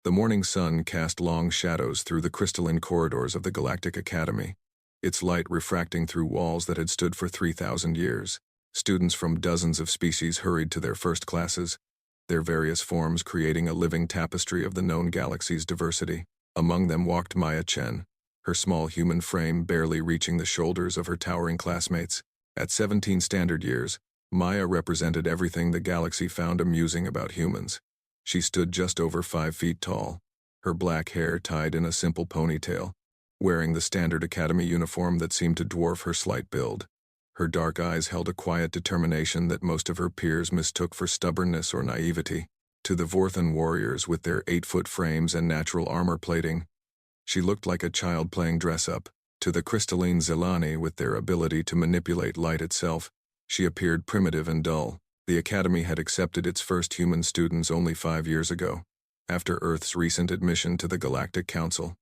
The morning sun cast long shadows through the crystalline corridors of the Galactic Academy, its light refracting through walls that had stood for 3,000 years. Students from dozens of species hurried to their first classes, their various forms creating a living tapestry of the known galaxy's diversity. Among them walked Maya Chen, her small human frame barely reaching the shoulders of her towering classmates. At 17 standard years, Maya represented everything the galaxy found amusing about humans. She stood just over 5 feet tall, her black hair tied in a simple ponytail, wearing the standard academy uniform that seemed to dwarf her slight build. Her dark eyes held a quiet determination that most of her peers mistook for stubbornness or naivety. To the Vorthan warriors with their 8-foot frames and natural armor plating, she looked like a child playing dress-up. To the crystalline Zelani with their ability to manipulate light itself, she appeared primitive and dull. The Academy had accepted its first human students only 5 years ago, after Earth's recent admission to the Galactic Council.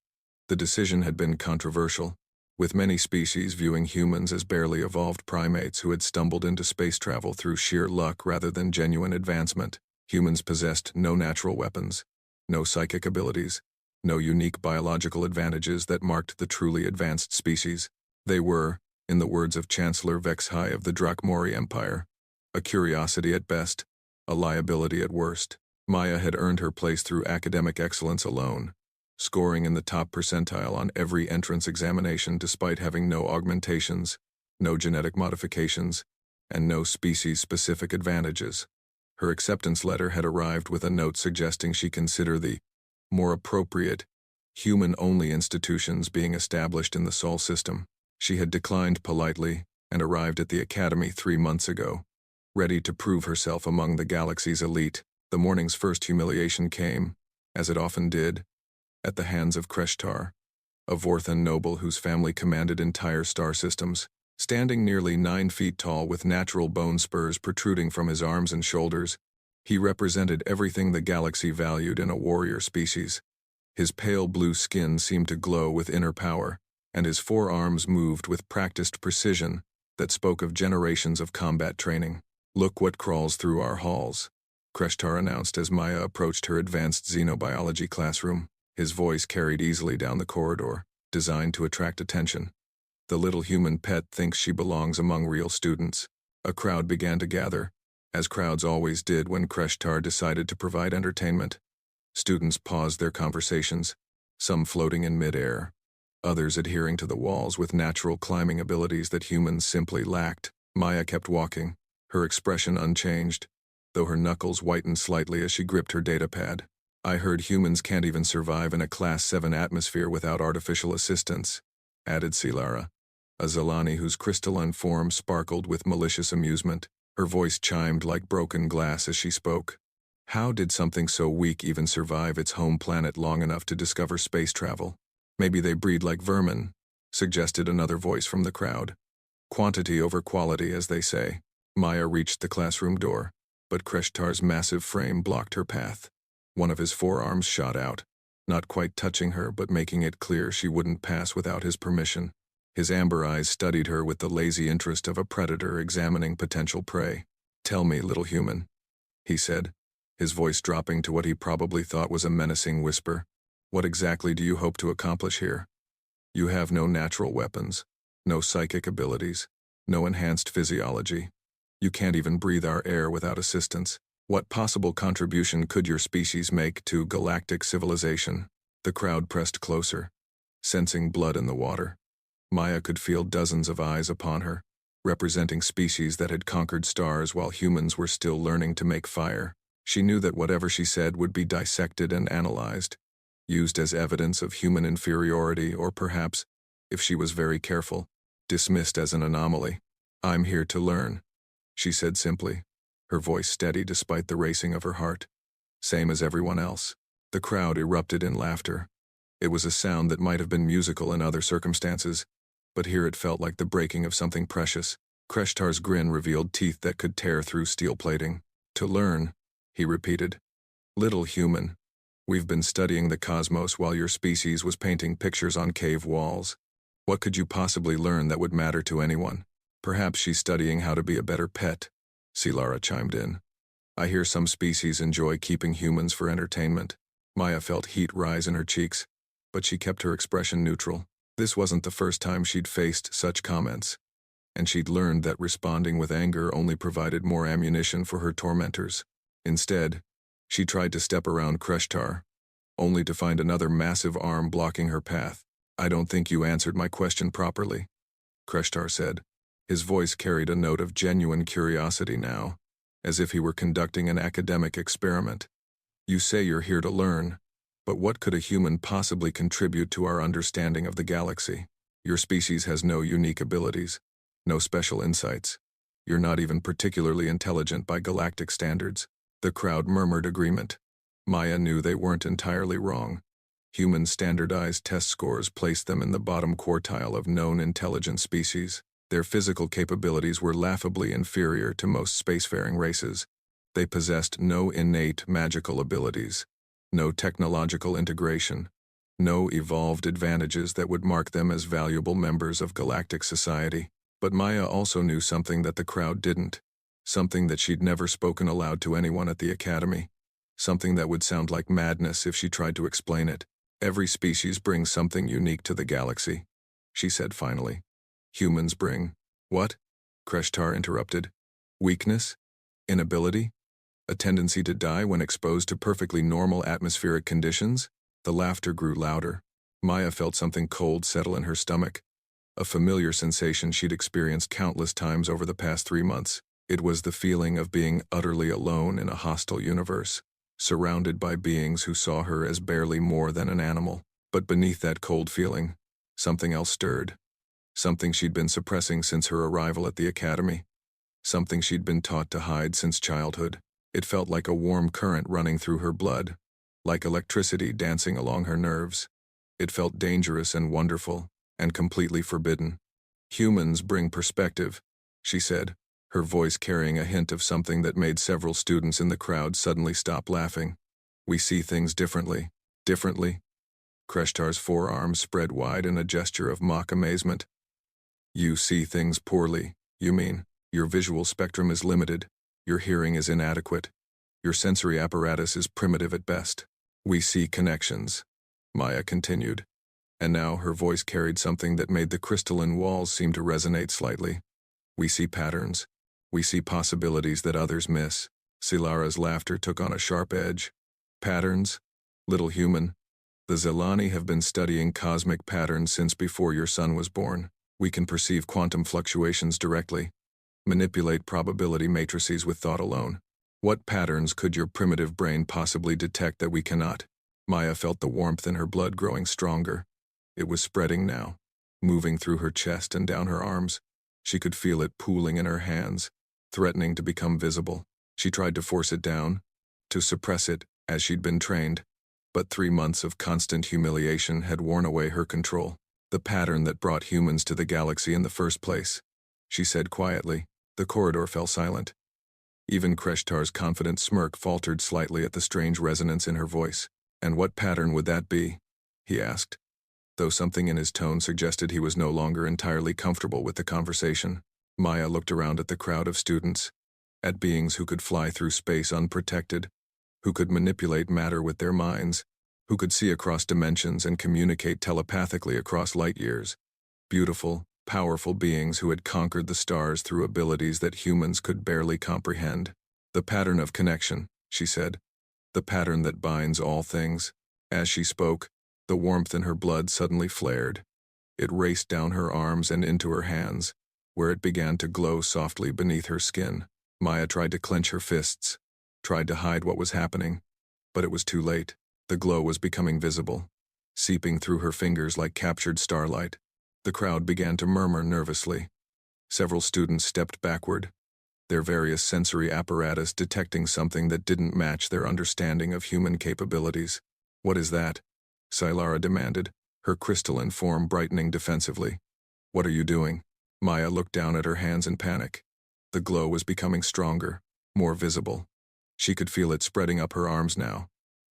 The decision had been controversial, with many species viewing humans as barely evolved primates who had stumbled into space travel through sheer luck rather than genuine advancement. Humans possessed no natural weapons, no psychic abilities, no unique biological advantages that marked the truly advanced species. They were, in the words of Chancellor Vexhai of the Drakmori Empire, a curiosity at best, a liability at worst. Maya had earned her place through academic excellence alone, scoring in the top percentile on every entrance examination despite having no augmentations, no genetic modifications, and no species-specific advantages. Her acceptance letter had arrived with a note suggesting she consider the more appropriate, human-only institutions being established in the Sol system. She had declined politely and arrived at the Academy 3 months ago, ready to prove herself among the galaxy's elite. The morning's first humiliation came, as it often did, at the hands of Kreshtar, a Vorthan noble whose family commanded entire star systems. Standing nearly 9 feet tall with natural bone spurs protruding from his arms and shoulders, he represented everything the galaxy valued in a warrior species. His pale blue skin seemed to glow with inner power, and his forearms moved with practiced precision that spoke of generations of combat training. "Look what crawls through our halls," Kreshtar announced as Maya approached her advanced xenobiology classroom. His voice carried easily down the corridor, designed to attract attention. The little human pet thinks she belongs among real students. A crowd began to gather, as crowds always did when Kreshtar decided to provide entertainment. Students paused their conversations, some floating in mid-air, others adhering to the walls with natural climbing abilities that humans simply lacked. Maya kept walking, her expression unchanged, though her knuckles whitened slightly as she gripped her datapad. "I heard humans can't even survive in a Class 7 atmosphere without artificial assistance," added Silara, a Zelani whose crystalline form sparkled with malicious amusement. Her voice chimed like broken glass as she spoke. How did something so weak even survive its home planet long enough to discover space travel? "Maybe they breed like vermin," suggested another voice from the crowd. "Quantity over quality, as they say." Maya reached the classroom door, but Kreshtar's massive frame blocked her path. One of his forearms shot out, not quite touching her but making it clear she wouldn't pass without his permission. His amber eyes studied her with the lazy interest of a predator examining potential prey. "Tell me, little human," he said, his voice dropping to what he probably thought was a menacing whisper. "What exactly do you hope to accomplish here? You have no natural weapons, no psychic abilities, no enhanced physiology. You can't even breathe our air without assistance. What possible contribution could your species make to galactic civilization?" The crowd pressed closer, sensing blood in the water. Maya could feel dozens of eyes upon her, representing species that had conquered stars while humans were still learning to make fire. She knew that whatever she said would be dissected and analyzed, used as evidence of human inferiority or perhaps, if she was very careful, dismissed as an anomaly. "I'm here to learn," she said simply, her voice steady despite the racing of her heart. "Same as everyone else." The crowd erupted in laughter. It was a sound that might have been musical in other circumstances, but here it felt like the breaking of something precious. Kreshtar's grin revealed teeth that could tear through steel plating. "To learn," he repeated. "Little human, we've been studying the cosmos while your species was painting pictures on cave walls. What could you possibly learn that would matter to anyone?" "Perhaps she's studying how to be a better pet," Silara chimed in. "I hear some species enjoy keeping humans for entertainment." Maya felt heat rise in her cheeks, but she kept her expression neutral. This wasn't the first time she'd faced such comments, and she'd learned that responding with anger only provided more ammunition for her tormentors. Instead, she tried to step around Kreshtar, only to find another massive arm blocking her path. "I don't think you answered my question properly," Kreshtar said. His voice carried a note of genuine curiosity now, as if he were conducting an academic experiment. "You say you're here to learn, but what could a human possibly contribute to our understanding of the galaxy? Your species has no unique abilities, no special insights. You're not even particularly intelligent by galactic standards." The crowd murmured agreement. Maya knew they weren't entirely wrong. Human standardized test scores placed them in the bottom quartile of known intelligent species. Their physical capabilities were laughably inferior to most spacefaring races. They possessed no innate magical abilities, no technological integration, no evolved advantages that would mark them as valuable members of galactic society. But Maya also knew something that the crowd didn't, something that she'd never spoken aloud to anyone at the academy, something that would sound like madness if she tried to explain it. "Every species brings something unique to the galaxy," she said finally. "Humans bring—" "What?" Kreshtar interrupted. "Weakness? Inability? A tendency to die when exposed to perfectly normal atmospheric conditions?" The laughter grew louder. Maya felt something cold settle in her stomach, a familiar sensation she'd experienced countless times over the past 3 months. It was the feeling of being utterly alone in a hostile universe, surrounded by beings who saw her as barely more than an animal. But beneath that cold feeling, something else stirred. Something she'd been suppressing since her arrival at the academy. Something she'd been taught to hide since childhood. It felt like a warm current running through her blood, like electricity dancing along her nerves. It felt dangerous and wonderful, and completely forbidden. "Humans bring perspective," she said, her voice carrying a hint of something that made several students in the crowd suddenly stop laughing. "We see things differently." "Differently?" Kreshtar's forearms spread wide in a gesture of mock amazement. "You see things poorly, you mean? Your visual spectrum is limited. Your hearing is inadequate. Your sensory apparatus is primitive at best. We see connections," Maya continued, and now her voice carried something that made the crystalline walls seem to resonate slightly. "We see patterns. We see possibilities that others miss." Silara's laughter took on a sharp edge. "Patterns? Little human. The Zelani have been studying cosmic patterns since before your son was born. We can perceive quantum fluctuations directly, manipulate probability matrices with thought alone. What patterns could your primitive brain possibly detect that we cannot?" Maya felt the warmth in her blood growing stronger. It was spreading now, moving through her chest and down her arms. She could feel it pooling in her hands, threatening to become visible. She tried to force it down, to suppress it, as she'd been trained. But 3 months of constant humiliation had worn away her control. "The pattern that brought humans to the galaxy in the first place," she said quietly. The corridor fell silent. Even Kreshtar's confident smirk faltered slightly at the strange resonance in her voice. "And what pattern would that be?" he asked, though something in his tone suggested he was no longer entirely comfortable with the conversation. Maya looked around at the crowd of students, at beings who could fly through space unprotected, who could manipulate matter with their minds, who could see across dimensions and communicate telepathically across light years. Beautiful, powerful beings who had conquered the stars through abilities that humans could barely comprehend. "The pattern of connection," she said. "The pattern that binds all things." As she spoke, the warmth in her blood suddenly flared. It raced down her arms and into her hands, where it began to glow softly beneath her skin. Maya tried to clench her fists, tried to hide what was happening, but it was too late. The glow was becoming visible, seeping through her fingers like captured starlight. The crowd began to murmur nervously. Several students stepped backward, their various sensory apparatus detecting something that didn't match their understanding of human capabilities. "What is that?" Silara demanded, her crystalline form brightening defensively. "What are you doing?" Maya looked down at her hands in panic. The glow was becoming stronger, more visible. She could feel it spreading up her arms now,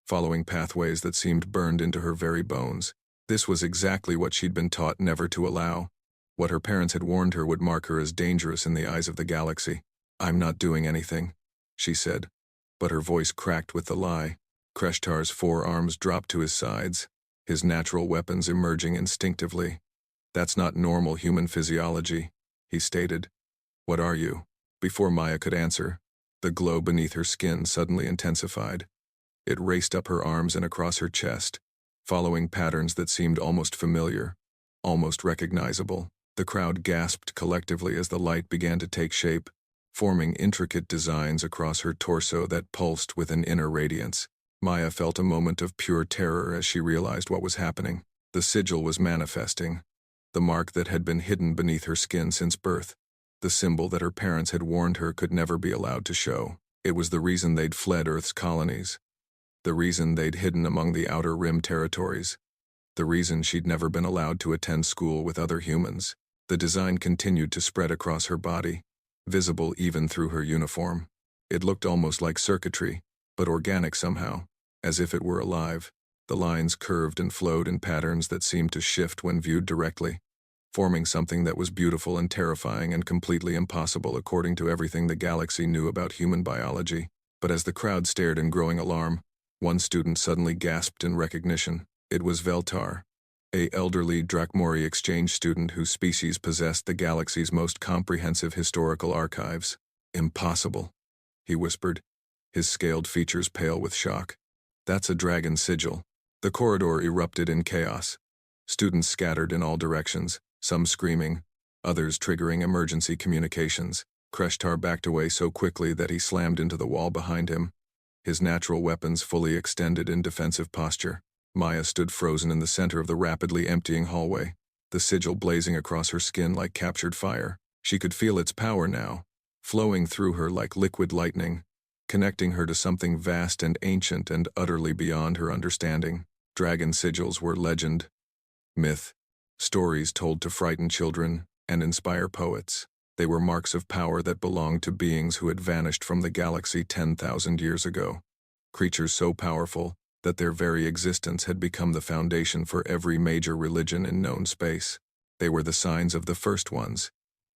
following pathways that seemed burned into her very bones. This was exactly what she'd been taught never to allow, what her parents had warned her would mark her as dangerous in the eyes of the galaxy. "I'm not doing anything," she said, but her voice cracked with the lie. Kreshtar's forearms dropped to his sides, his natural weapons emerging instinctively. "That's not normal human physiology," he stated. "What are you?" Before Maya could answer, the glow beneath her skin suddenly intensified. It raced up her arms and across her chest, following patterns that seemed almost familiar, almost recognizable. The crowd gasped collectively as the light began to take shape, forming intricate designs across her torso that pulsed with an inner radiance. Maya felt a moment of pure terror as she realized what was happening. The sigil was manifesting, the mark that had been hidden beneath her skin since birth, the symbol that her parents had warned her could never be allowed to show. It was the reason they'd fled Earth's colonies, the reason they'd hidden among the Outer Rim territories, the reason she'd never been allowed to attend school with other humans. The design continued to spread across her body, visible even through her uniform. It looked almost like circuitry, but organic somehow, as if it were alive. The lines curved and flowed in patterns that seemed to shift when viewed directly, forming something that was beautiful and terrifying and completely impossible according to everything the galaxy knew about human biology. But as the crowd stared in growing alarm, one student suddenly gasped in recognition. It was Veltar, an elderly Drakmori exchange student whose species possessed the galaxy's most comprehensive historical archives. "Impossible," he whispered, his scaled features pale with shock. "That's a dragon sigil." The corridor erupted in chaos. Students scattered in all directions, some screaming, others triggering emergency communications. Kreshtar backed away so quickly that he slammed into the wall behind him, his natural weapons fully extended in defensive posture. Maya stood frozen in the center of the rapidly emptying hallway, the sigil blazing across her skin like captured fire. She could feel its power now, flowing through her like liquid lightning, connecting her to something vast and ancient and utterly beyond her understanding. Dragon sigils were legend, myth, stories told to frighten children and inspire poets. They were marks of power that belonged to beings who had vanished from the galaxy 10,000 years ago. Creatures so powerful that their very existence had become the foundation for every major religion in known space. They were the signs of the first ones,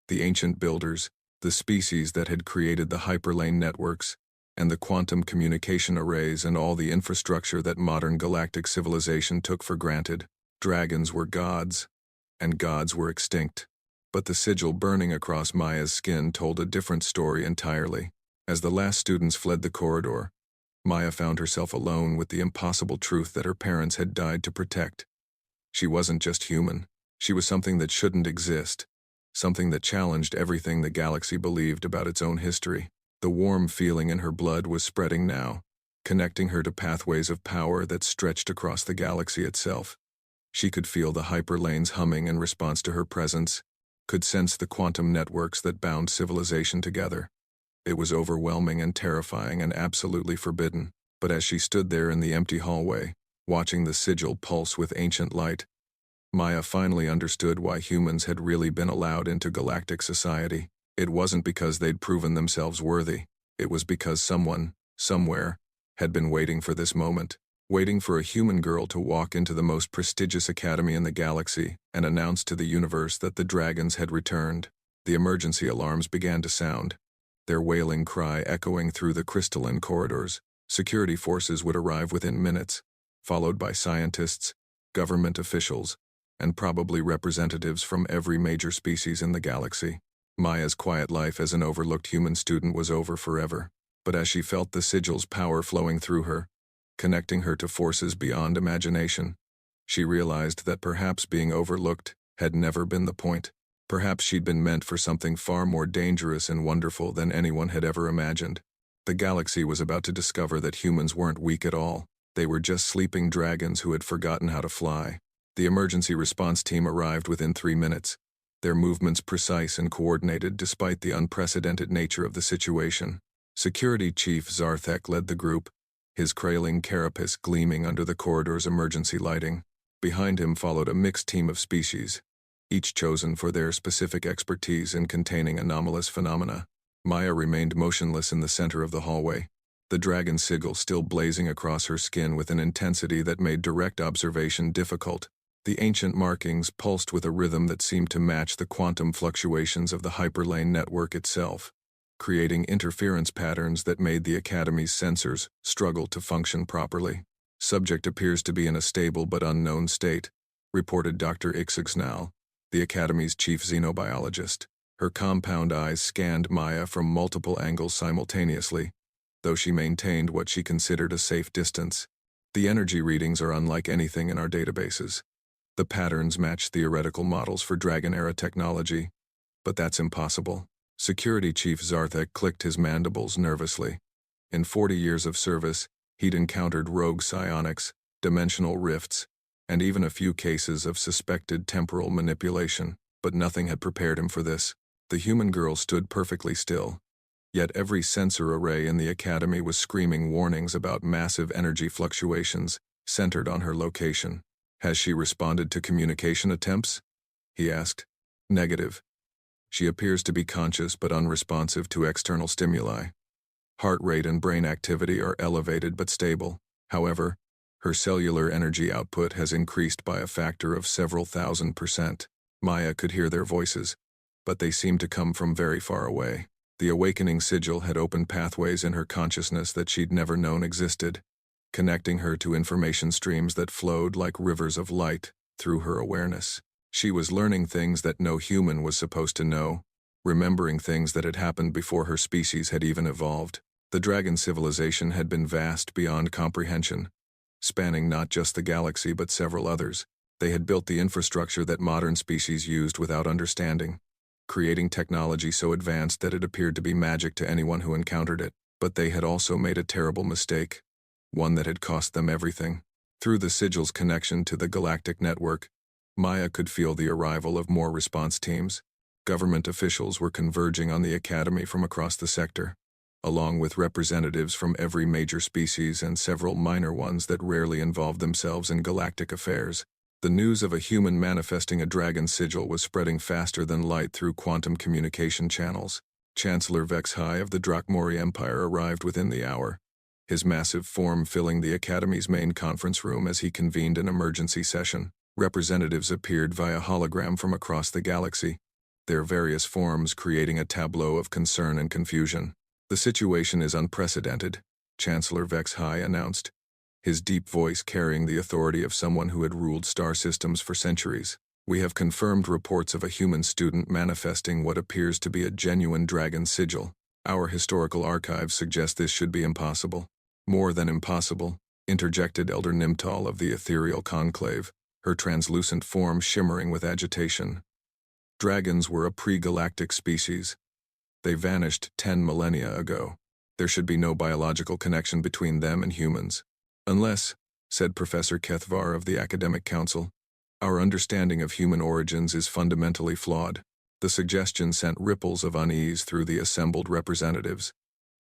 the ancient builders, the species that had created the hyperlane networks, and the quantum communication arrays and all the infrastructure that modern galactic civilization took for granted. Dragons were gods, and gods were extinct. But the sigil burning across Maya's skin told a different story entirely. As the last students fled the corridor, Maya found herself alone with the impossible truth that her parents had died to protect. She wasn't just human. She was something that shouldn't exist, something that challenged everything the galaxy believed about its own history. The warm feeling in her blood was spreading now, connecting her to pathways of power that stretched across the galaxy itself. She could feel the hyperlanes humming in response to her presence, could sense the quantum networks that bound civilization together. It was overwhelming and terrifying and absolutely forbidden. But as she stood there in the empty hallway, watching the sigil pulse with ancient light, Maya finally understood why humans had really been allowed into galactic society. It wasn't because they'd proven themselves worthy. It was because someone, somewhere, had been waiting for this moment, waiting for a human girl to walk into the most prestigious academy in the galaxy and announce to the universe that the dragons had returned. The emergency alarms began to sound, their wailing cry echoing through the crystalline corridors. Security forces would arrive within minutes, followed by scientists, government officials, and probably representatives from every major species in the galaxy. Maya's quiet life as an overlooked human student was over forever. But as she felt the sigil's power flowing through her, connecting her to forces beyond imagination, she realized that perhaps being overlooked had never been the point. Perhaps she'd been meant for something far more dangerous and wonderful than anyone had ever imagined. The galaxy was about to discover that humans weren't weak at all. They were just sleeping dragons who had forgotten how to fly. The emergency response team arrived within 3 minutes, their movements precise and coordinated despite the unprecedented nature of the situation. Security Chief Zarthek led the group, his crailing carapace gleaming under the corridor's emergency lighting. Behind him followed a mixed team of species, each chosen for their specific expertise in containing anomalous phenomena. Maya remained motionless in the center of the hallway, the dragon sigil still blazing across her skin with an intensity that made direct observation difficult. The ancient markings pulsed with a rhythm that seemed to match the quantum fluctuations of the hyperlane network itself. creating interference patterns that made the Academy's sensors struggle to function properly. Subject appears to be in a stable but unknown state, reported Dr. Ixagnal, the Academy's chief xenobiologist. Her compound eyes scanned Maya from multiple angles simultaneously, though she maintained what she considered a safe distance. The energy readings are unlike anything in our databases. The patterns match theoretical models for Dragon-era technology, but that's impossible. Security Chief Zarthek clicked his mandibles nervously. In 40 years of service, he'd encountered rogue psionics, dimensional rifts, and even a few cases of suspected temporal manipulation, but nothing had prepared him for this. The human girl stood perfectly still, yet every sensor array in the Academy was screaming warnings about massive energy fluctuations centered on her location. Has she responded to communication attempts? He asked. Negative. She appears to be conscious but unresponsive to external stimuli. Heart rate and brain activity are elevated but stable. However, her cellular energy output has increased by a factor of several thousand%. Maya could hear their voices, but they seemed to come from very far away. The awakening sigil had opened pathways in her consciousness that she'd never known existed, connecting her to information streams that flowed like rivers of light through her awareness. She was learning things that no human was supposed to know, remembering things that had happened before her species had even evolved. The dragon civilization had been vast beyond comprehension, spanning not just the galaxy but several others. They had built the infrastructure that modern species used without understanding, creating technology so advanced that it appeared to be magic to anyone who encountered it. But they had also made a terrible mistake, one that had cost them everything. Through the sigil's connection to the galactic network, Maya could feel the arrival of more response teams. Government officials were converging on the Academy from across the sector, along with representatives from every major species and several minor ones that rarely involved themselves in galactic affairs. The news of a human manifesting a dragon sigil was spreading faster than light through quantum communication channels. Chancellor Vexhai of the Drakmori Empire arrived within the hour, his massive form filling the Academy's main conference room as he convened an emergency session. Representatives appeared via hologram from across the galaxy, their various forms creating a tableau of concern and confusion. The situation is unprecedented, Chancellor Vexhai announced, his deep voice carrying the authority of someone who had ruled star systems for centuries. We have confirmed reports of a human student manifesting what appears to be a genuine dragon sigil. Our historical archives suggest this should be impossible. More than impossible, interjected Elder Nimtal of the Ethereal Conclave, her translucent form shimmering with agitation. Dragons were a pre-galactic species. They vanished 10 millennia ago. There should be no biological connection between them and humans. Unless, said Professor Kethvar of the Academic Council, our understanding of human origins is fundamentally flawed. The suggestion sent ripples of unease through the assembled representatives.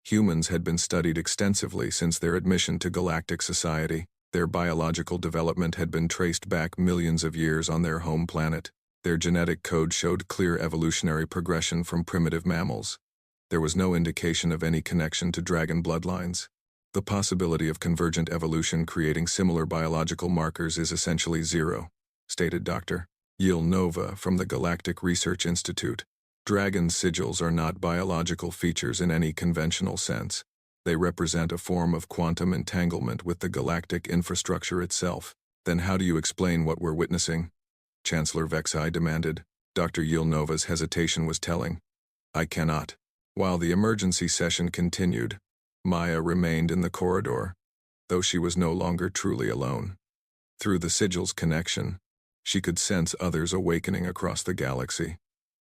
Humans had been studied extensively since their admission to galactic society. Their biological development had been traced back millions of years on their home planet. Their genetic code showed clear evolutionary progression from primitive mammals. There was no indication of any connection to dragon bloodlines. The possibility of convergent evolution creating similar biological markers is essentially zero, stated Dr. Yil Nova from the Galactic Research Institute. Dragon sigils are not biological features in any conventional sense. They represent a form of quantum entanglement with the galactic infrastructure itself. Then how do you explain what we're witnessing? Chancellor Vexhai demanded. Dr. Yil Nova's hesitation was telling. I cannot. While the emergency session continued, Maya remained in the corridor, though she was no longer truly alone. Through the sigil's connection, she could sense others awakening across the galaxy.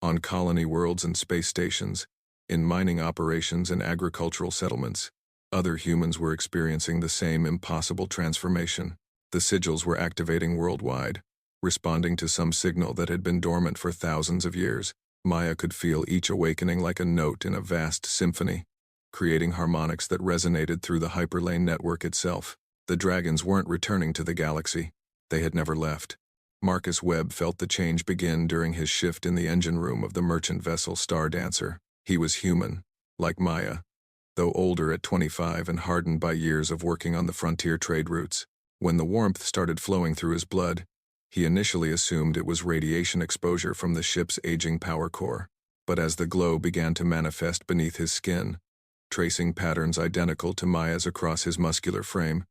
On colony worlds and space stations, in mining operations and agricultural settlements, other humans were experiencing the same impossible transformation. The sigils were activating worldwide, responding to some signal that had been dormant for thousands of years. Maya could feel each awakening like a note in a vast symphony, creating harmonics that resonated through the hyperlane network itself. The dragons weren't returning to the galaxy. They had never left. Marcus Webb felt the change begin during his shift in the engine room of the merchant vessel Star Dancer. He was human, like Maya, though older at 25 and hardened by years of working on the frontier trade routes. When the warmth started flowing through his blood, he initially assumed it was radiation exposure from the ship's aging power core. But as the glow began to manifest beneath his skin, tracing patterns identical to Maya's across his muscular frame,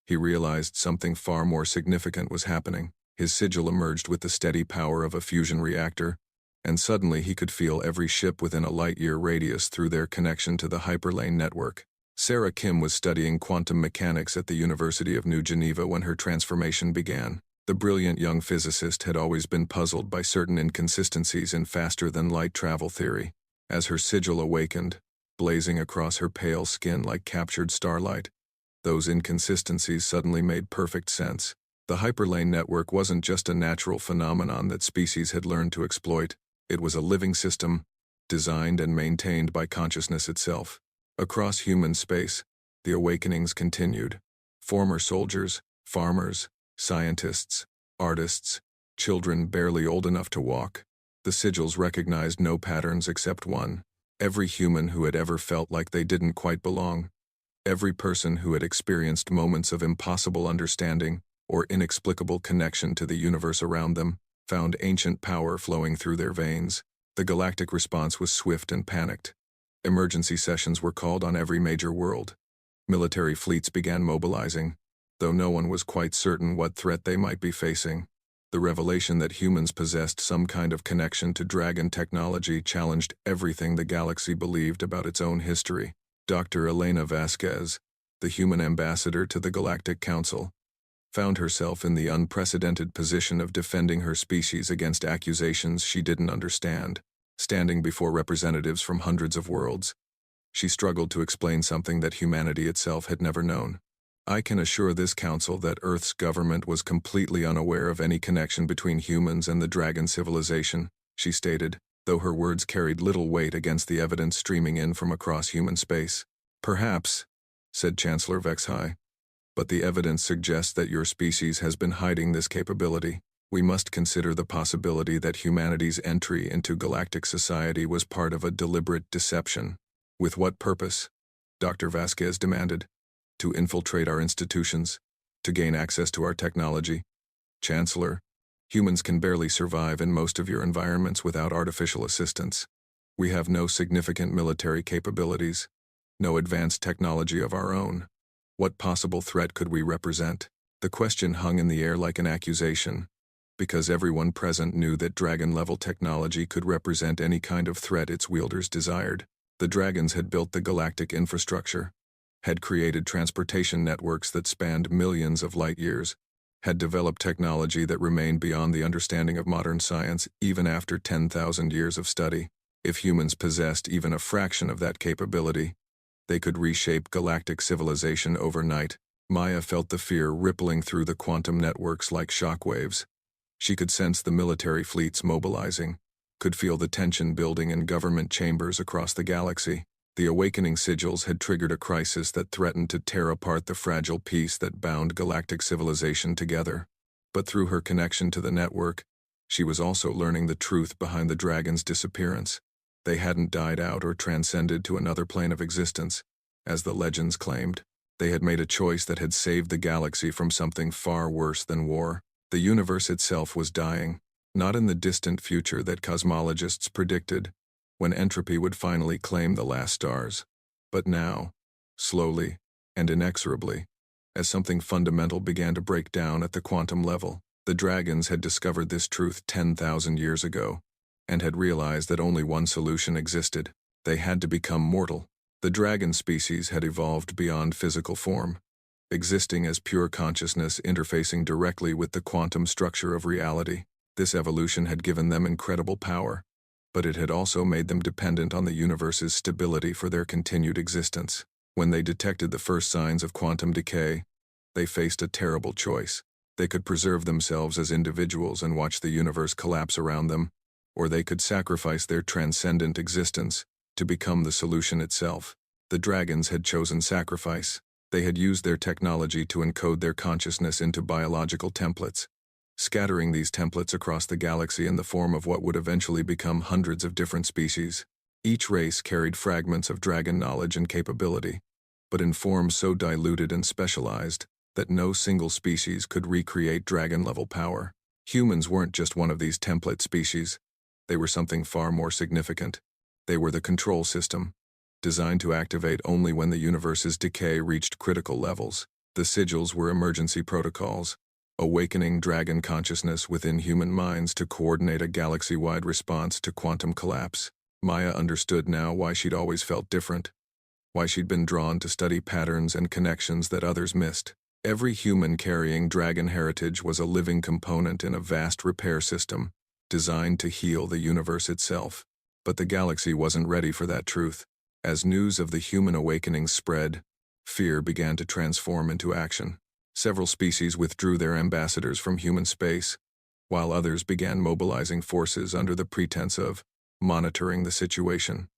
he realized something far more significant was happening. His sigil emerged with the steady power of a fusion reactor, and suddenly he could feel every ship within a light-year radius through their connection to the hyperlane network. Sarah Kim was studying quantum mechanics at the University of New Geneva when her transformation began. The brilliant young physicist had always been puzzled by certain inconsistencies in faster-than-light travel theory. As her sigil awakened, blazing across her pale skin like captured starlight, those inconsistencies suddenly made perfect sense. The hyperlane network wasn't just a natural phenomenon that species had learned to exploit. It was a living system, designed and maintained by consciousness itself. Across human space, the awakenings continued. Former soldiers, farmers, scientists, artists, children barely old enough to walk. The sigils recognized no patterns except one. Every human who had ever felt like they didn't quite belong. Every person who had experienced moments of impossible understanding or inexplicable connection to the universe around them found ancient power flowing through their veins. The galactic response was swift and panicked. Emergency sessions were called on every major world. Military fleets began mobilizing, though no one was quite certain what threat they might be facing. The revelation that humans possessed some kind of connection to dragon technology challenged everything the galaxy believed about its own history. Dr. Elena Vasquez, the human ambassador to the Galactic Council, found herself in the unprecedented position of defending her species against accusations she didn't understand. Standing before representatives from hundreds of worlds, she struggled to explain something that humanity itself had never known. I can assure this council that Earth's government was completely unaware of any connection between humans and the dragon civilization, she stated, though her words carried little weight against the evidence streaming in from across human space. Perhaps, said Chancellor Vexhai, but the evidence suggests that your species has been hiding this capability. We must consider the possibility that humanity's entry into galactic society was part of a deliberate deception. With what purpose? Dr. Vasquez demanded. To infiltrate our institutions, to gain access to our technology. Chancellor, humans can barely survive in most of your environments without artificial assistance. We have no significant military capabilities, no advanced technology of our own. What possible threat could we represent? The question hung in the air like an accusation, because everyone present knew that dragon-level technology could represent any kind of threat its wielders desired. The dragons had built the galactic infrastructure, had created transportation networks that spanned millions of light-years, had developed technology that remained beyond the understanding of modern science even after 10,000 years of study. If humans possessed even a fraction of that capability, they could reshape galactic civilization overnight. Maya felt the fear rippling through the quantum networks like shockwaves. She could sense the military fleets mobilizing, could feel the tension building in government chambers across the galaxy. The awakening sigils had triggered a crisis that threatened to tear apart the fragile peace that bound galactic civilization together. But through her connection to the network, she was also learning the truth behind the dragons' disappearance. They hadn't died out or transcended to another plane of existence, as the legends claimed. They had made a choice that had saved the galaxy from something far worse than war. The universe itself was dying, not in the distant future that cosmologists predicted, when entropy would finally claim the last stars, but now, slowly and inexorably, as something fundamental began to break down at the quantum level. The dragons had discovered this truth 10,000 years ago, and had realized that only one solution existed. They had to become mortal. The dragon species had evolved beyond physical form, existing as pure consciousness interfacing directly with the quantum structure of reality. This evolution had given them incredible power, but it had also made them dependent on the universe's stability for their continued existence. When they detected the first signs of quantum decay, they faced a terrible choice. They could preserve themselves as individuals and watch the universe collapse around them, or they could sacrifice their transcendent existence to become the solution itself. The dragons had chosen sacrifice. They had used their technology to encode their consciousness into biological templates, scattering these templates across the galaxy in the form of what would eventually become hundreds of different species. Each race carried fragments of dragon knowledge and capability, but in forms so diluted and specialized that no single species could recreate dragon-level power. Humans weren't just one of these template species. They were something far more significant. They were the control system, designed to activate only when the universe's decay reached critical levels. The sigils were emergency protocols, awakening dragon consciousness within human minds to coordinate a galaxy-wide response to quantum collapse. Maya understood now why she'd always felt different, why she'd been drawn to study patterns and connections that others missed. Every human carrying dragon heritage was a living component in a vast repair system, designed to heal the universe itself. But the galaxy wasn't ready for that truth. As news of the human awakening spread, fear began to transform into action. Several species withdrew their ambassadors from human space, while others began mobilizing forces under the pretense of monitoring the situation.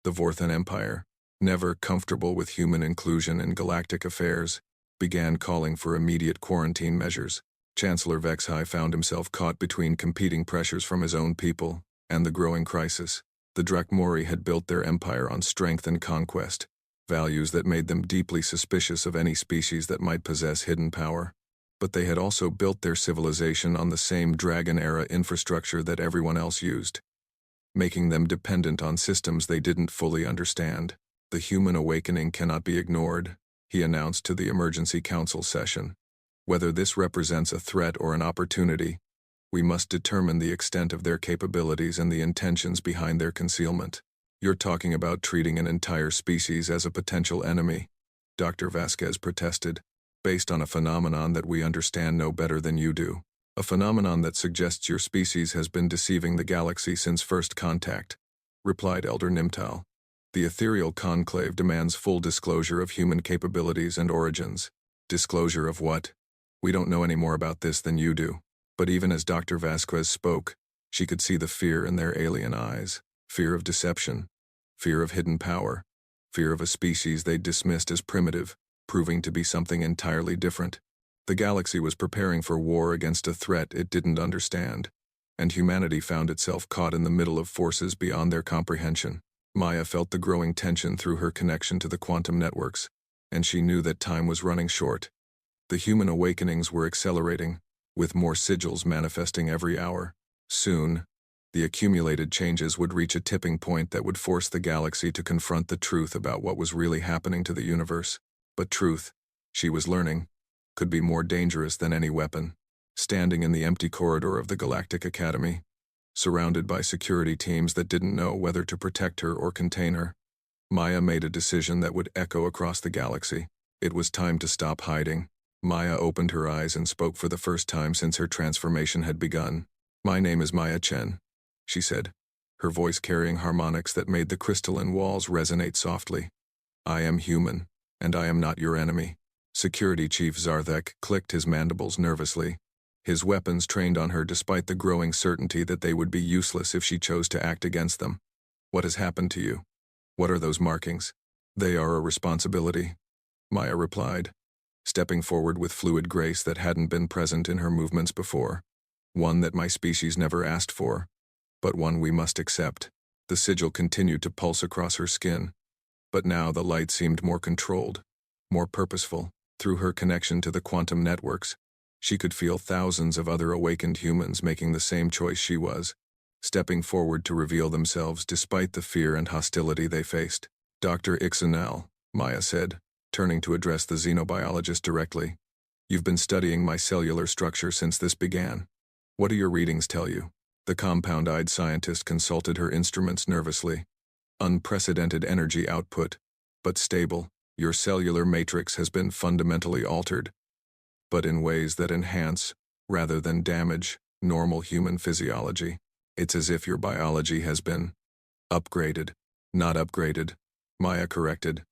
The Vorthan Empire, never comfortable with human inclusion in galactic affairs, began calling for immediate quarantine measures. Chancellor Vexhai found himself caught between competing pressures from his own people and the growing crisis. The Drakmori had built their empire on strength and conquest, values that made them deeply suspicious of any species that might possess hidden power. But they had also built their civilization on the same Dragon-era infrastructure that everyone else used, making them dependent on systems they didn't fully understand. The human awakening cannot be ignored, he announced to the emergency council session. Whether this represents a threat or an opportunity, we must determine the extent of their capabilities and the intentions behind their concealment. You're talking about treating an entire species as a potential enemy, Dr. Vasquez protested, based on a phenomenon that we understand no better than you do. A phenomenon that suggests your species has been deceiving the galaxy since first contact, replied Elder Nimtal. The ethereal conclave demands full disclosure of human capabilities and origins. Disclosure of what? We don't know any more about this than you do. But even as Dr. Vasquez spoke, she could see the fear in their alien eyes. Fear of deception, fear of hidden power, fear of a species they dismissed as primitive, proving to be something entirely different. The galaxy was preparing for war against a threat it didn't understand, and humanity found itself caught in the middle of forces beyond their comprehension. Maya felt the growing tension through her connection to the quantum networks, and she knew that time was running short. The human awakenings were accelerating, with more sigils manifesting every hour. Soon, the accumulated changes would reach a tipping point that would force the galaxy to confront the truth about what was really happening to the universe. But truth, she was learning, could be more dangerous than any weapon. Standing in the empty corridor of the Galactic Academy, surrounded by security teams that didn't know whether to protect her or contain her, Maya made a decision that would echo across the galaxy. It was time to stop hiding. Maya opened her eyes and spoke for the first time since her transformation had begun. "My name is Maya Chen," she said, her voice carrying harmonics that made the crystalline walls resonate softly. "I am human, and I am not your enemy." Security Chief Zarthek clicked his mandibles nervously, his weapons trained on her despite the growing certainty that they would be useless if she chose to act against them. "What has happened to you? What are those markings?" "They are a responsibility," Maya replied, stepping forward with fluid grace that hadn't been present in her movements before. "One that my species never asked for, but one we must accept." The sigil continued to pulse across her skin, but now the light seemed more controlled, more purposeful. Through her connection to the quantum networks, she could feel thousands of other awakened humans making the same choice she was, stepping forward to reveal themselves despite the fear and hostility they faced. "Dr. Ixanel," Maya said, turning to address the xenobiologist directly. "You've been studying my cellular structure since this began. What do your readings tell you?" The compound-eyed scientist consulted her instruments nervously. "Unprecedented energy output, but stable. Your cellular matrix has been fundamentally altered, but in ways that enhance, rather than damage, normal human physiology. It's as if your biology has been upgraded." "Not upgraded," Maya corrected.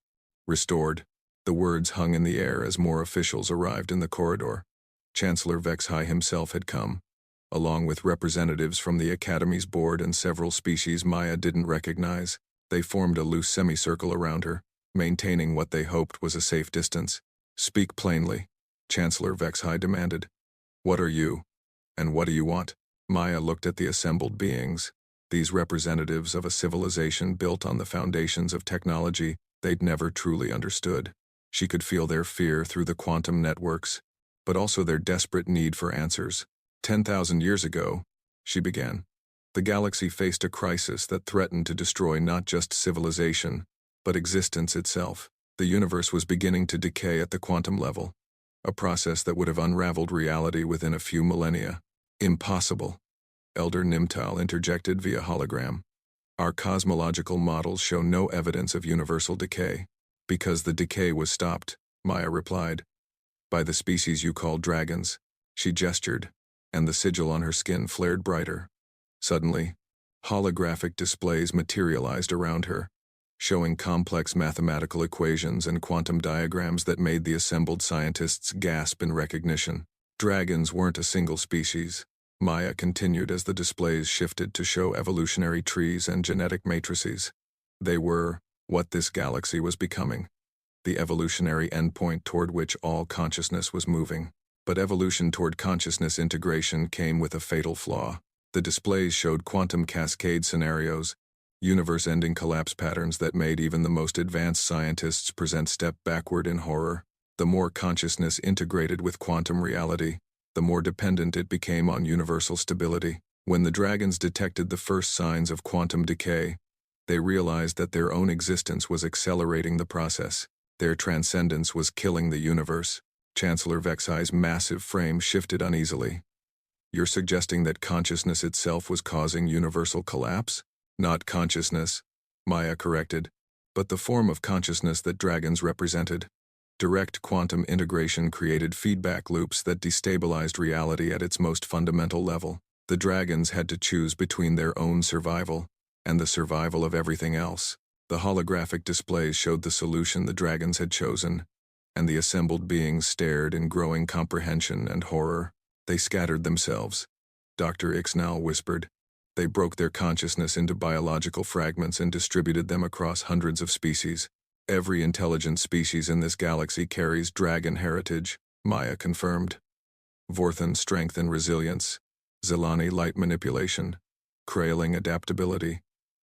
"Restored." The words hung in the air as more officials arrived in the corridor. Chancellor Vexhai himself had come, along with representatives from the Academy's board and several species Maya didn't recognize. They formed a loose semicircle around her, maintaining what they hoped was a safe distance. "Speak plainly," Chancellor Vexhai demanded. "What are you, and what do you want?" Maya looked at the assembled beings, these representatives of a civilization built on the foundations of technology they'd never truly understood. She could feel their fear through the quantum networks, but also their desperate need for answers. 10,000 years ago," she began, The galaxy faced a crisis that threatened to destroy not just civilization, but existence itself. The universe was beginning to decay at the quantum level, a process that would have unraveled reality within a few millennia. Impossible, Elder Nimtal interjected via hologram. Our cosmological models show no evidence of universal decay. Because the decay was stopped, Maya replied. By the species you call dragons. She gestured, and the sigil on her skin flared brighter. Suddenly, holographic displays materialized around her, showing complex mathematical equations and quantum diagrams that made the assembled scientists gasp in recognition. Dragons weren't a single species, Maya continued as the displays shifted to show evolutionary trees and genetic matrices. They were what this galaxy was becoming, the evolutionary endpoint toward which all consciousness was moving. But evolution toward consciousness integration came with a fatal flaw. The displays showed quantum cascade scenarios, universe-ending collapse patterns that made even the most advanced scientists step backward in horror. The more consciousness integrated with quantum reality, the more dependent it became on universal stability. When the dragons detected the first signs of quantum decay, they realized that their own existence was accelerating the process. Their transcendence was killing the universe. Chancellor Vexhi's massive frame shifted uneasily. You're suggesting that consciousness itself was causing universal collapse? Not consciousness, Maya corrected, but the form of consciousness that dragons represented. Direct quantum integration created feedback loops that destabilized reality at its most fundamental level. The dragons had to choose between their own survival and the survival of everything else. The holographic displays showed the solution the dragons had chosen, and the assembled beings stared in growing comprehension and horror. They scattered themselves, Dr. Ixnal whispered. They broke their consciousness into biological fragments and distributed them across hundreds of species. Every intelligent species in this galaxy carries dragon heritage, Maya confirmed. Vorthan strength and resilience, Zilani light manipulation, Kraling adaptability,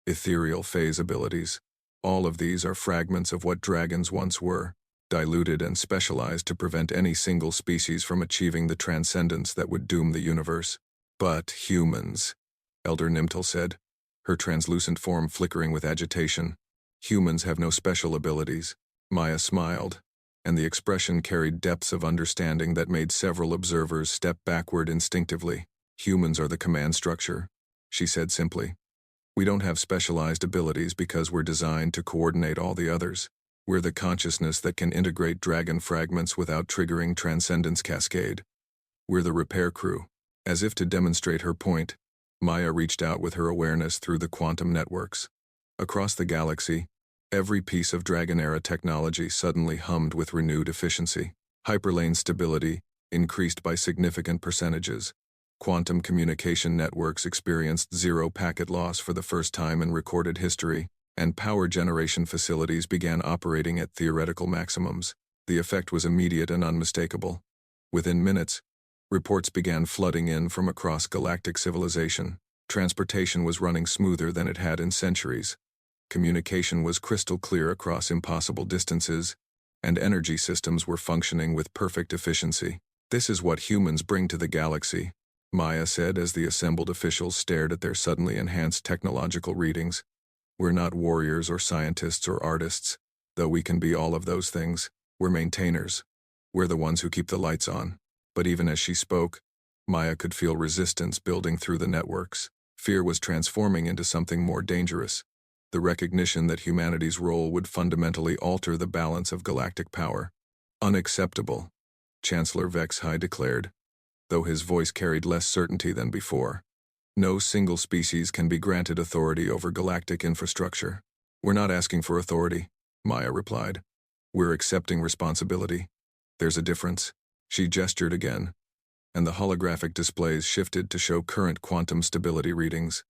ethereal phase abilities. All of these are fragments of what dragons once were, diluted and specialized to prevent any single species from achieving the transcendence that would doom the universe. But humans, Elder Nimtal said, her translucent form flickering with agitation. Humans have no special abilities. Maya smiled, and the expression carried depths of understanding that made several observers step backward instinctively. Humans are the command structure, she said simply. We don't have specialized abilities because we're designed to coordinate all the others. We're the consciousness that can integrate dragon fragments without triggering transcendence cascade. We're the repair crew. As if to demonstrate her point, Maya reached out with her awareness through the quantum networks. Across the galaxy, every piece of Dragon-era technology suddenly hummed with renewed efficiency. Hyperlane stability increased by significant percentages. Quantum communication networks experienced zero packet loss for the first time in recorded history, and power generation facilities began operating at theoretical maximums. The effect was immediate and unmistakable. Within minutes, reports began flooding in from across galactic civilization. Transportation was running smoother than it had in centuries. Communication was crystal clear across impossible distances, and energy systems were functioning with perfect efficiency. This is what humans bring to the galaxy, Maya said as the assembled officials stared at their suddenly enhanced technological readings. We're not warriors or scientists or artists, though we can be all of those things. We're maintainers. We're the ones who keep the lights on. But even as she spoke, Maya could feel resistance building through the networks. Fear was transforming into something more dangerous. The recognition that humanity's role would fundamentally alter the balance of galactic power. Unacceptable, Chancellor Vexhi declared, though his voice carried less certainty than before. No single species can be granted authority over galactic infrastructure. We're not asking for authority, Maya replied. We're accepting responsibility. There's a difference. She gestured again, and the holographic displays shifted to show current quantum stability readings.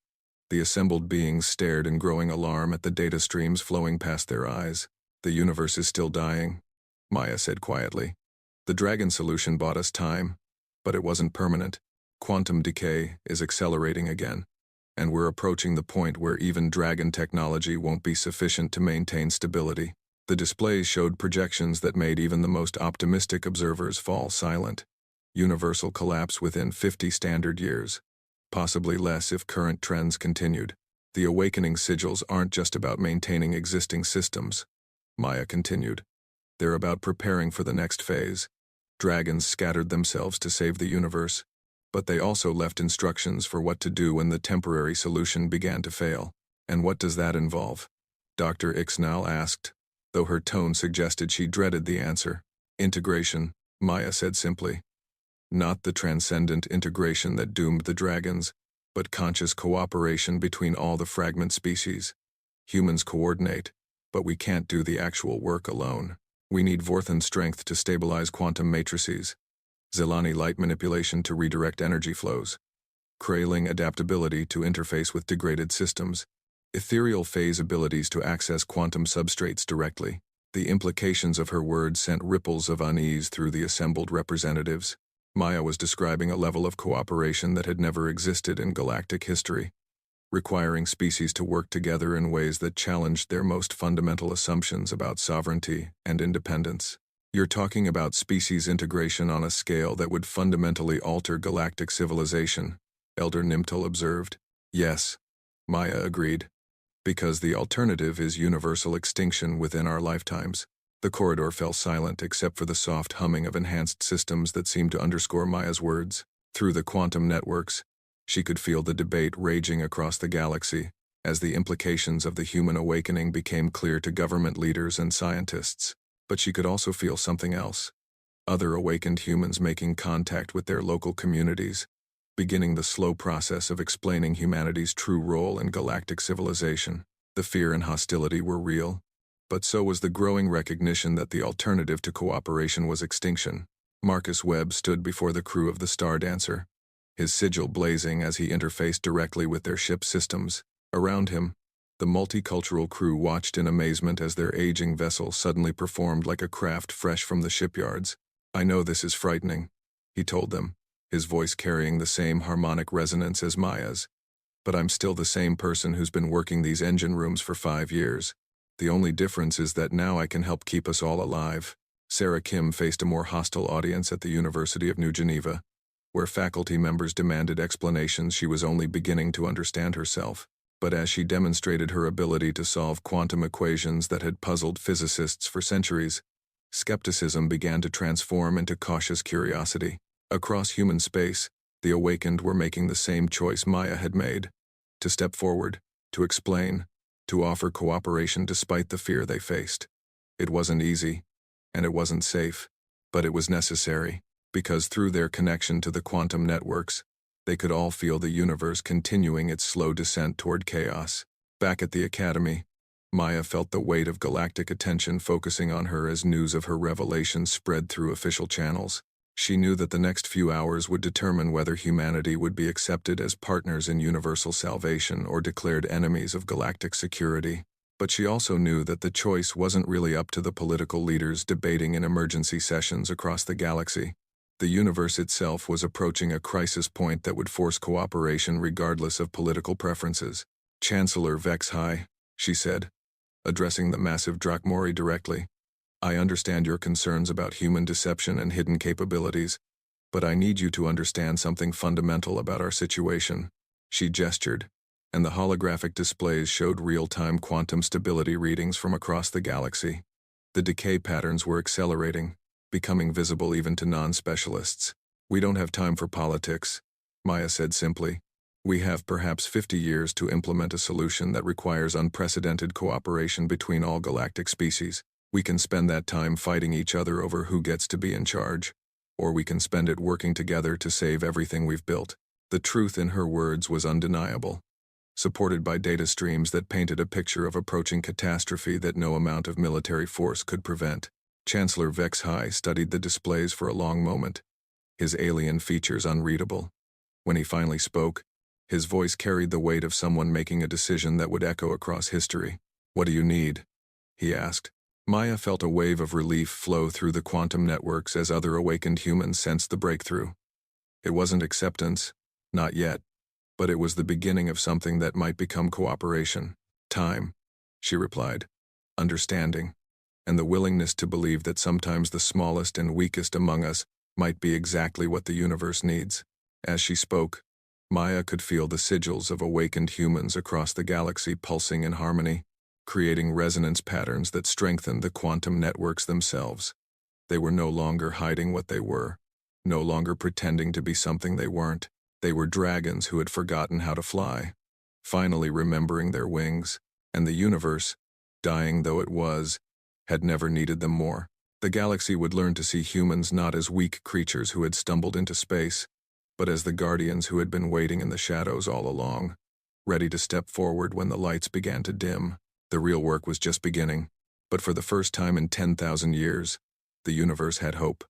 The assembled beings stared in growing alarm at the data streams flowing past their eyes. The universe is still dying, Maya said quietly. The dragon solution bought us time, but it wasn't permanent. Quantum decay is accelerating again, and we're approaching the point where even dragon technology won't be sufficient to maintain stability. The displays showed projections that made even the most optimistic observers fall silent. Universal collapse within 50 standard years. possibly less if current trends continued. The awakening sigils aren't just about maintaining existing systems, Maya continued. They're about preparing for the next phase. Dragons scattered themselves to save the universe, but they also left instructions for what to do when the temporary solution began to fail. And what does that involve? Dr. Ixnal asked, though her tone suggested she dreaded the answer. Integration, Maya said simply. Not the transcendent integration that doomed the dragons, but conscious cooperation between all the fragment species. Humans coordinate, but we can't do the actual work alone. We need Vorthan strength to stabilize quantum matrices, Zilani light manipulation to redirect energy flows, Krayling adaptability to interface with degraded systems, ethereal phase abilities to access quantum substrates directly. The implications of her words sent ripples of unease through the assembled representatives. Maya was describing a level of cooperation that had never existed in galactic history, requiring species to work together in ways that challenged their most fundamental assumptions about sovereignty and independence. You're talking about species integration on a scale that would fundamentally alter galactic civilization, Elder Nimtal observed. Yes, Maya agreed. Because the alternative is universal extinction within our lifetimes. The corridor fell silent except for the soft humming of enhanced systems that seemed to underscore Maya's words. Through the quantum networks, she could feel the debate raging across the galaxy as the implications of the human awakening became clear to government leaders and scientists. But she could also feel something else. Other awakened humans making contact with their local communities, beginning the slow process of explaining humanity's true role in galactic civilization. The fear and hostility were real, but so was the growing recognition that the alternative to cooperation was extinction. Marcus Webb stood before the crew of the Star Dancer, his sigil blazing as he interfaced directly with their ship systems. Around him, the multicultural crew watched in amazement as their aging vessel suddenly performed like a craft fresh from the shipyards. I know this is frightening, he told them, his voice carrying the same harmonic resonance as Maya's. But I'm still the same person who's been working these engine rooms for 5 years. The only difference is that now I can help keep us all alive. Sarah Kim faced a more hostile audience at the University of New Geneva, where faculty members demanded explanations she was only beginning to understand herself. But as she demonstrated her ability to solve quantum equations that had puzzled physicists for centuries, skepticism began to transform into cautious curiosity. Across human space, the awakened were making the same choice Maya had made: to step forward, to explain, to offer cooperation despite the fear they faced. It wasn't easy, and it wasn't safe, but it was necessary, because through their connection to the quantum networks, they could all feel the universe continuing its slow descent toward chaos. Back at the academy, Maya felt the weight of galactic attention focusing on her as news of her revelation spread through official channels. She knew that the next few hours would determine whether humanity would be accepted as partners in universal salvation or declared enemies of galactic security. But she also knew that the choice wasn't really up to the political leaders debating in emergency sessions across the galaxy. The universe itself was approaching a crisis point that would force cooperation regardless of political preferences. Chancellor Vexhai, she said, addressing the massive Drakmori directly. I understand your concerns about human deception and hidden capabilities, but I need you to understand something fundamental about our situation. She gestured, and the holographic displays showed real-time quantum stability readings from across the galaxy. The decay patterns were accelerating, becoming visible even to non-specialists. We don't have time for politics, Maya said simply. We have perhaps 50 years to implement a solution that requires unprecedented cooperation between all galactic species. We can spend that time fighting each other over who gets to be in charge, or we can spend it working together to save everything we've built. The truth in her words was undeniable, supported by data streams that painted a picture of approaching catastrophe that no amount of military force could prevent. Chancellor Vexhai studied the displays for a long moment, his alien features unreadable. When he finally spoke, his voice carried the weight of someone making a decision that would echo across history. What do you need? He asked. Maya felt a wave of relief flow through the quantum networks as other awakened humans sensed the breakthrough. It wasn't acceptance, not yet, but it was the beginning of something that might become cooperation. Time, she replied. Understanding, and the willingness to believe that sometimes the smallest and weakest among us might be exactly what the universe needs. As she spoke, Maya could feel the sigils of awakened humans across the galaxy pulsing in harmony, creating resonance patterns that strengthened the quantum networks themselves. They were no longer hiding what they were, no longer pretending to be something they weren't. They were dragons who had forgotten how to fly, finally remembering their wings, and the universe, dying though it was, had never needed them more. The galaxy would learn to see humans not as weak creatures who had stumbled into space, but as the guardians who had been waiting in the shadows all along, ready to step forward when the lights began to dim. The real work was just beginning, but for the first time in 10,000 years, the universe had hope.